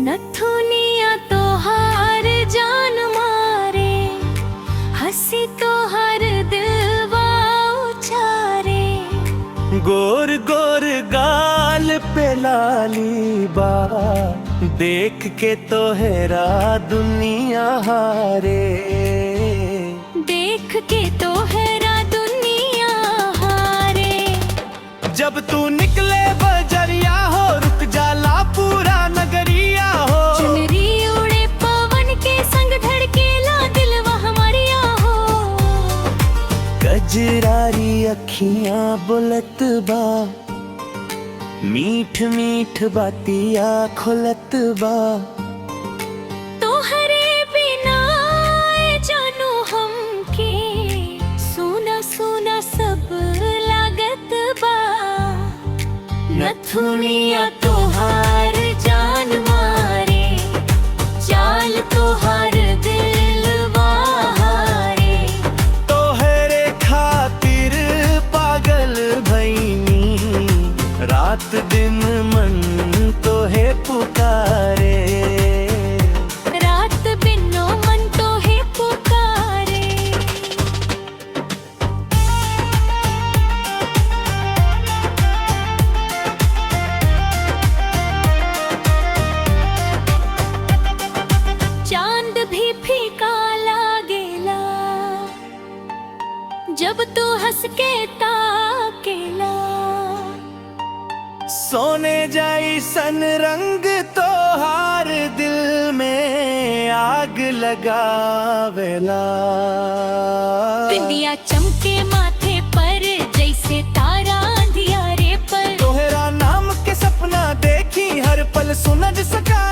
नथुनिया तो हार जान मारे, हंसी तो हर दिलवा उचारे। गोर गोर गाल पे लाली बा, देख के तो हैरा दुनिया हारे। देख के तो हैरा दुनिया हारे। जब तू निकले बजरिया हो, रुक जाला पूरा नगरिया हो। चुनरी उड़े पवन के संग, धड़केला दिलवा हमारिया हो। गजरारी अखियां बुलत बा, मीठ मीठ बातिया खुलत बा। तोहरे बिना जानू हमके सुना सुना सब लागत बा। नथुनिया तोहार जान मारे, चाल तोहार दिलवा हारे। तोहरे खातिर पागल भईनी, रात दिन मन तोहे पुकारे। रात बिनो मन तोहे पुकारे। चांद भी फीका लागेला, जब तू हंस के ताकेला। सोने जैसन रंग तोहार दिल में आग लगावेला। बिंदिया चमके माथे पर, जैसे तारा अंधियारे पर। तोहरा नाम के सपना देखी, हर पल सुनज सका